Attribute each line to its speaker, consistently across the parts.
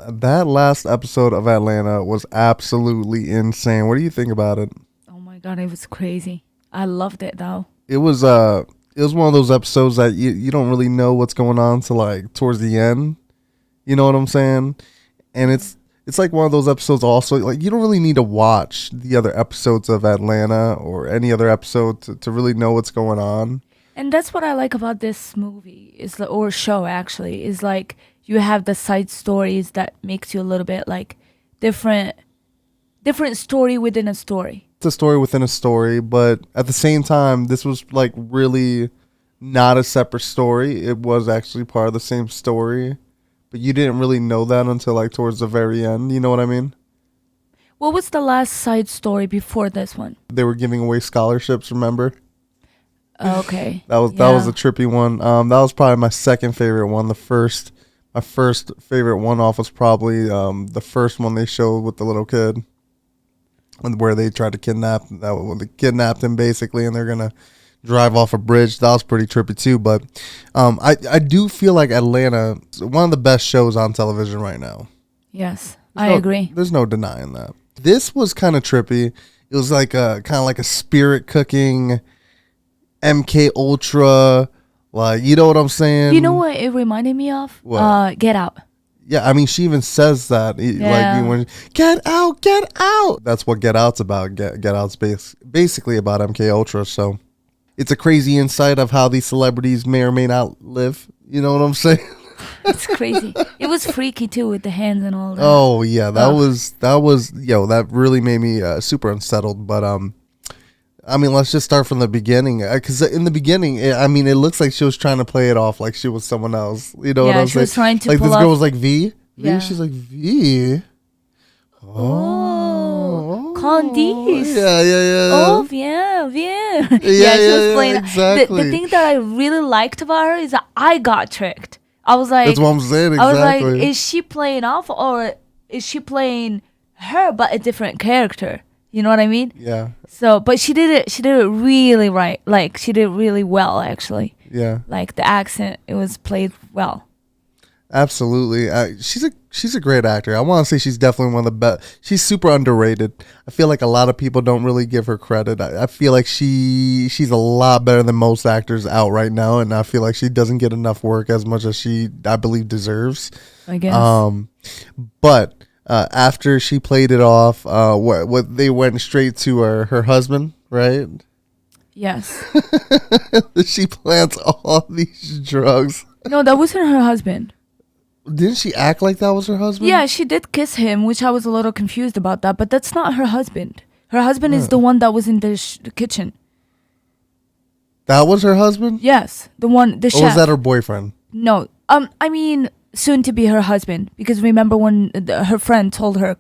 Speaker 1: That last episode of Atlanta was absolutely insane. What do you think about it?
Speaker 2: Oh my god, it was crazy. I loved it though.
Speaker 1: It was one of those episodes that you don't really know what's going on to like towards the end. You know what I'm saying? And it's like one of those episodes also like you don't really need to watch the other episodes of Atlanta or any other episode to really know what's going on.
Speaker 2: And that's what I like about this movie is or show actually is like you have the side stories that makes you a little bit like different different story within a story.
Speaker 1: It's a story within a story, but at the same time, this was like really not a separate story. It was actually part of the same story, but you didn't really know that until like towards the very end. You know what I mean?
Speaker 2: What was the last side story before this one?
Speaker 1: They were giving away scholarships. Remember?
Speaker 2: Okay.
Speaker 1: That was a trippy one. That was probably my second favorite one. My first favorite one off was probably the first one they showed with the little kid, where they tried to they kidnapped him basically, and they're gonna drive off a bridge. That was pretty trippy too. But I do feel like Atlanta is one of the best shows on television right now.
Speaker 2: Yes, I agree.
Speaker 1: There's no denying that. This was kind of trippy. It was like a kind of like a spirit cooking MK Ultra, like you know what I'm saying.
Speaker 2: You know what it reminded me of?
Speaker 1: What?
Speaker 2: Get Out.
Speaker 1: Yeah, I mean, she even says that, like, when get out, get out. That's what Get Out's about. Get Out's basically about MK Ultra. So it's a crazy insight of how these celebrities may or may not live. You know what I'm saying?
Speaker 2: It's crazy. It was freaky too with the hands and all that.
Speaker 1: Oh yeah, that really made me super unsettled. But I mean, let's just start from the beginning. Because in the beginning, I mean, it looks like she was trying to play it off like she was someone else. You know what I'm saying?
Speaker 2: Yeah, she was trying to
Speaker 1: like
Speaker 2: pull
Speaker 1: this
Speaker 2: off.
Speaker 1: girl was like V.
Speaker 2: Yeah.
Speaker 1: She's like V.
Speaker 2: Oh, Candice.
Speaker 1: Yeah.
Speaker 2: Oh, yeah. Yeah,
Speaker 1: Yeah,
Speaker 2: she was playing.
Speaker 1: exactly.
Speaker 2: The thing that I really liked about her is that I got tricked. I was like,
Speaker 1: That's what I'm saying.
Speaker 2: I was
Speaker 1: Exactly.
Speaker 2: like, is she playing off or is she playing her but a different character? You know what I mean?
Speaker 1: Yeah.
Speaker 2: So, but she did it. She did it really right. Like she did it really well, actually.
Speaker 1: Yeah.
Speaker 2: Like the accent, it was played well.
Speaker 1: Absolutely. She's a great actor. I want to say she's definitely one of the best. She's super underrated. I feel like a lot of people don't really give her credit. I feel like she's a lot better than most actors out right now, and I feel like she doesn't get enough work as much as she, I believe, deserves.
Speaker 2: I guess.
Speaker 1: But after she played it off, what they went straight to her husband, right?
Speaker 2: Yes.
Speaker 1: She plants all these drugs.
Speaker 2: No, that wasn't her husband.
Speaker 1: Didn't she act like that was her husband?
Speaker 2: Yeah, she did kiss him, which I was a little confused about that, but that's not her husband. Her husband is the one that was in the kitchen.
Speaker 1: That was her husband?
Speaker 2: Yes, the one, the
Speaker 1: Or
Speaker 2: chef.
Speaker 1: was that her boyfriend?
Speaker 2: No, I mean, soon to be her husband. Because remember when her friend told her,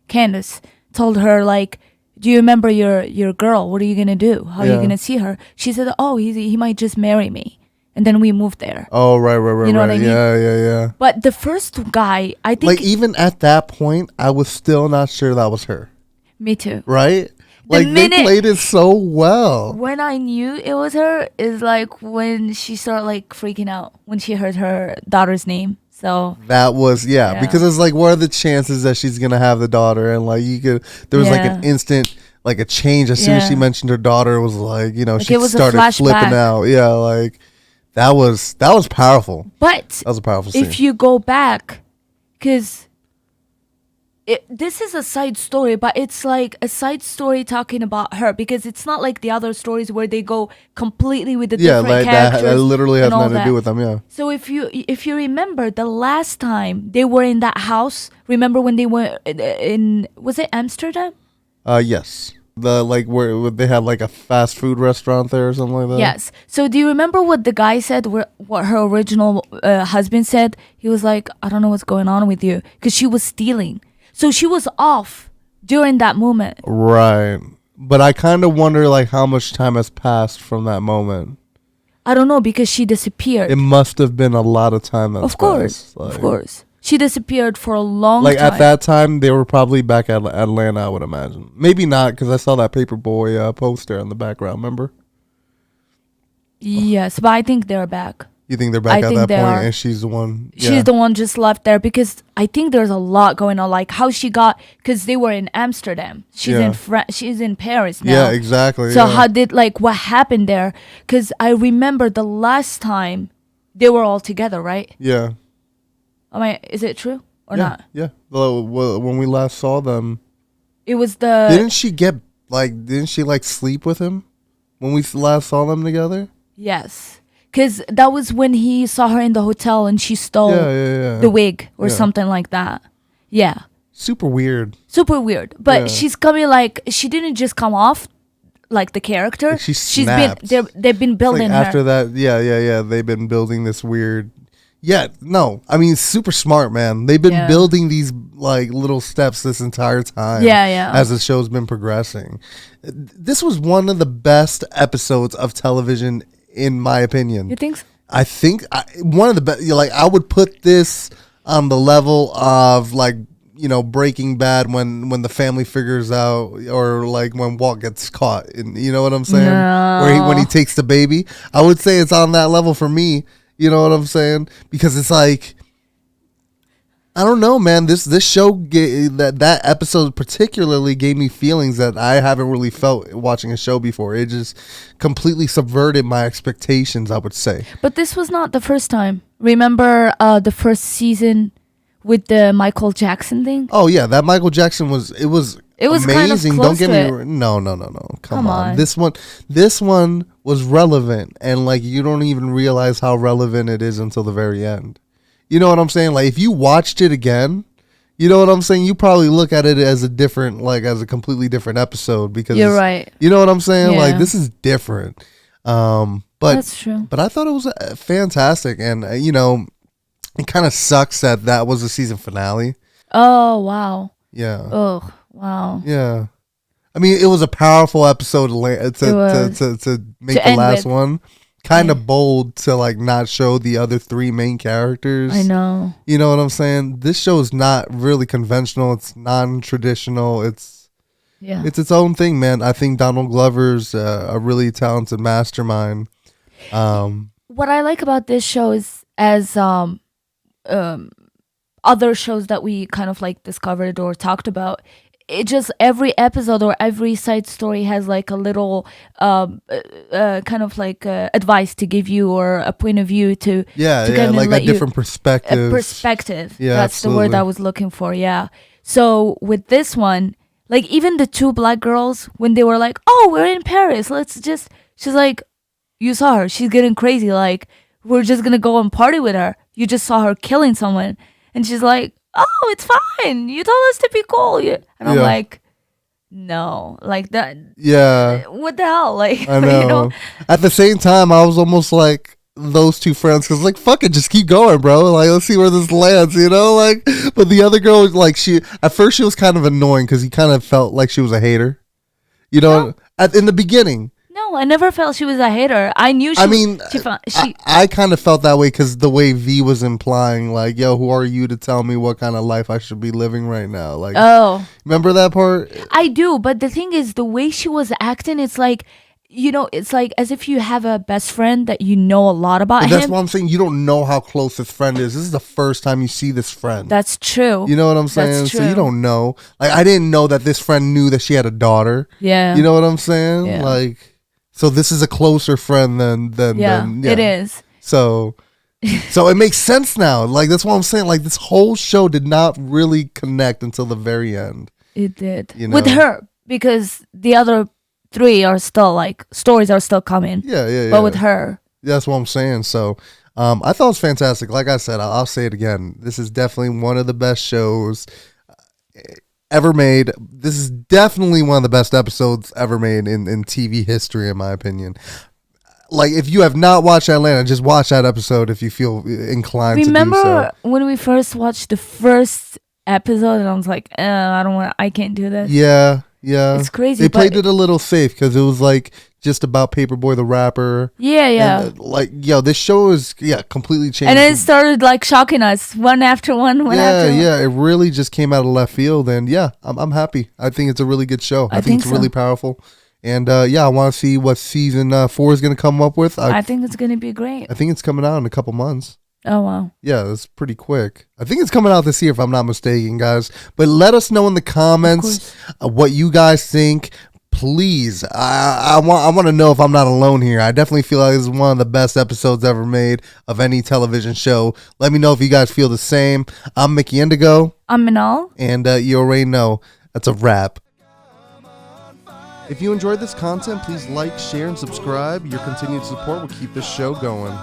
Speaker 2: Candace told her like, "Do you remember your girl? What are you gonna do? How are you gonna see her?" She said, "Oh, he might just marry me." And then we moved there.
Speaker 1: Oh, right.
Speaker 2: You know what I mean?
Speaker 1: Yeah.
Speaker 2: But the first guy, I think...
Speaker 1: Like, even at that point, I was still not sure that was her.
Speaker 2: Me too.
Speaker 1: Right? Like, they played it so well.
Speaker 2: When I knew it was her is like when she started like freaking out when she heard her daughter's name. So
Speaker 1: that was, because it's like, what are the chances that she's going to have the daughter? And like, there was like an instant, like a change. As soon as she mentioned her daughter, it was like, you know,
Speaker 2: like
Speaker 1: she started flipping out. Yeah, like, that was powerful.
Speaker 2: But
Speaker 1: that was a powerful scene.
Speaker 2: If you go back, because this is a side story, but it's like a side story talking about her, because it's not like the other stories where they go completely with the different
Speaker 1: like
Speaker 2: characters.
Speaker 1: that literally has nothing to do with them. Yeah.
Speaker 2: So if you remember the last time they were in that house, remember when they were in was it Amsterdam?
Speaker 1: Yes. The like where they had like a fast food restaurant there or something like that.
Speaker 2: Yes. So do you remember what the guy said? What her original husband said? He was like, "I don't know what's going on with you," because she was stealing. So she was off during that moment.
Speaker 1: Right. But I kind of wonder like how much time has passed from that moment.
Speaker 2: I don't know, because she disappeared.
Speaker 1: It must have been a lot of time that's passed.
Speaker 2: Of course. She disappeared for a long
Speaker 1: time.
Speaker 2: Like
Speaker 1: at that time, they were probably back at Atlanta, I would imagine. Maybe not, because I saw that Paperboy poster in the background, remember?
Speaker 2: Yes, but I think they're back.
Speaker 1: You think they're back
Speaker 2: I
Speaker 1: at
Speaker 2: think
Speaker 1: that
Speaker 2: they
Speaker 1: point,
Speaker 2: are.
Speaker 1: and she's the one?
Speaker 2: She's the one just left there because I think there's a lot going on. Like how she got, because they were in Amsterdam. She's
Speaker 1: Yeah.
Speaker 2: She's in Paris now.
Speaker 1: Yeah, exactly.
Speaker 2: So
Speaker 1: yeah.
Speaker 2: how did, like, what happened there? Because I remember the last time they were all together, right?
Speaker 1: Yeah.
Speaker 2: Is it true or
Speaker 1: yeah.
Speaker 2: not?
Speaker 1: Yeah. Well, when we last saw them,
Speaker 2: It was the
Speaker 1: didn't she like sleep with him when we last saw them together?
Speaker 2: yes, because that was when he saw her in the hotel and she stole
Speaker 1: Yeah.
Speaker 2: the wig or
Speaker 1: Yeah.
Speaker 2: something like that. Yeah.
Speaker 1: Super weird.
Speaker 2: Super weird, but
Speaker 1: Yeah.
Speaker 2: she's coming, like, she didn't just come off like the character.
Speaker 1: Like she
Speaker 2: She's
Speaker 1: snapped.
Speaker 2: they've been building
Speaker 1: Like after
Speaker 2: her.
Speaker 1: that, yeah. They've been building this weird. Yeah, no, I mean, super smart, man. They've been
Speaker 2: Yeah.
Speaker 1: building these like little steps this entire time.
Speaker 2: Yeah.
Speaker 1: As the show's been progressing, this was one of the best episodes of television, in my opinion.
Speaker 2: You think so?
Speaker 1: I think one of the best. Like, I would put this on the level of, like, Breaking Bad, when the family figures out, or like when Walt gets caught, and you know what I'm saying, when he takes the baby. I would say it's on that level for me. You know what I'm saying? Because it's like, I don't know, man. This show that episode particularly gave me feelings that I haven't really felt watching a show before. It just completely subverted my expectations, I would say.
Speaker 2: But this was not the first time. Remember the first season with the Michael Jackson thing?
Speaker 1: Oh yeah, that Michael Jackson was
Speaker 2: amazing.
Speaker 1: kind of
Speaker 2: close
Speaker 1: Don't get
Speaker 2: to
Speaker 1: me
Speaker 2: it.
Speaker 1: wrong. No. Come on.
Speaker 2: on.
Speaker 1: This one was relevant, and like, you don't even realize how relevant it is until the very end. You know what I'm saying? Like, if you watched it again, you know what I'm saying? You probably look at it as as a completely different episode, because
Speaker 2: You're right.
Speaker 1: You know what I'm saying?
Speaker 2: Yeah.
Speaker 1: Like, this is different. But
Speaker 2: That's true.
Speaker 1: But I thought it was fantastic, and it kind of sucks that was the season finale.
Speaker 2: Oh, wow.
Speaker 1: Yeah.
Speaker 2: Oh, wow.
Speaker 1: Yeah. I mean, it was a powerful episode to make the
Speaker 2: end
Speaker 1: last
Speaker 2: with.
Speaker 1: one. Kind of bold to, like, not show the other three main characters.
Speaker 2: I know.
Speaker 1: You know what I'm saying? This show is not really conventional. It's non-traditional. It's its own thing, man. I think Donald Glover's a really talented mastermind.
Speaker 2: What I like about this show is, as other shows that we kind of like discovered or talked about, it just, every episode or every side story has like a little kind of like advice to give you, or a point of view to kind of
Speaker 1: like a
Speaker 2: let you-
Speaker 1: different perspective.
Speaker 2: a perspective.
Speaker 1: Yeah,
Speaker 2: That's
Speaker 1: absolutely.
Speaker 2: the word I was looking for. Yeah. So with this one, like, even the two black girls, when they were like, "Oh, we're in Paris. She's like, "You saw her. She's getting crazy. Like, we're just gonna go and party with her. You just saw her killing someone." And she's like, "Oh, it's fine. You told us to be cool." And I'm
Speaker 1: Yeah.
Speaker 2: like, no, like that.
Speaker 1: Yeah.
Speaker 2: What the hell? Like,
Speaker 1: I know. At the same time, I was almost like those two friends, because, like, fuck it, just keep going, bro. Like, let's see where this lands, like. But the other girl was like, at first she was kind of annoying, because he kind of felt like she was a hater, in the beginning.
Speaker 2: No, I never felt she was a hater. I knew she.
Speaker 1: I mean,
Speaker 2: she
Speaker 1: I kind of felt that way, because the way V was implying, like, "Yo, who are you to tell me what kind of life I should be living right now?" Like, remember that part?
Speaker 2: I do, but the thing is, the way she was acting, it's like, it's like as if you have a best friend that you know a lot about
Speaker 1: But that's
Speaker 2: him.
Speaker 1: why I'm saying you don't know how close this friend is. This is the first time you see this friend.
Speaker 2: That's true.
Speaker 1: You know what I'm saying?
Speaker 2: That's
Speaker 1: So you
Speaker 2: true.
Speaker 1: don't know. Like, I didn't know that this friend knew that she had a daughter.
Speaker 2: Yeah.
Speaker 1: You know what I'm saying?
Speaker 2: Yeah.
Speaker 1: Like, so this is a closer friend than
Speaker 2: it is.
Speaker 1: So it makes sense now. Like, that's what I'm saying. Like, this whole show did not really connect until the very end.
Speaker 2: It did.
Speaker 1: You
Speaker 2: With
Speaker 1: know?
Speaker 2: her, because the other three are still, like, stories are still coming.
Speaker 1: Yeah.
Speaker 2: But with her.
Speaker 1: That's what I'm saying. So I thought it was fantastic. Like I said, I'll say it again. This is definitely one of the best shows ever made. This is definitely one of the best episodes ever made in TV history, in my opinion. Like, if you have not watched Atlanta, just watch that episode if you feel inclined to do so.
Speaker 2: Remember when we first watched the first episode, and I was like, I can't do this.
Speaker 1: Yeah.
Speaker 2: It's crazy.
Speaker 1: They played it a little safe, because it was like just about Paperboy the rapper.
Speaker 2: Yeah.
Speaker 1: And, this show is completely changed.
Speaker 2: And it started, like, shocking us one after one.
Speaker 1: It really just came out of left field, and I'm happy. I think it's a really good show. I think it's really powerful. And yeah, I want to see what season 4 is going to come up with.
Speaker 2: I think it's gonna be great.
Speaker 1: I think it's coming out in a couple months.
Speaker 2: Oh wow.
Speaker 1: Yeah, that's pretty quick. I think it's coming out this year, if I'm not mistaken, guys. But let us know in the comments what you guys think. Please, I want to know if I'm not alone here. I definitely feel like this is one of the best episodes ever made of any television show. Let me know if you guys feel the same. I'm Mickey Indigo.
Speaker 2: I'm Manal.
Speaker 1: And you already know, that's a wrap. If you enjoyed this content, please like, share, and subscribe. Your continued support will keep this show going.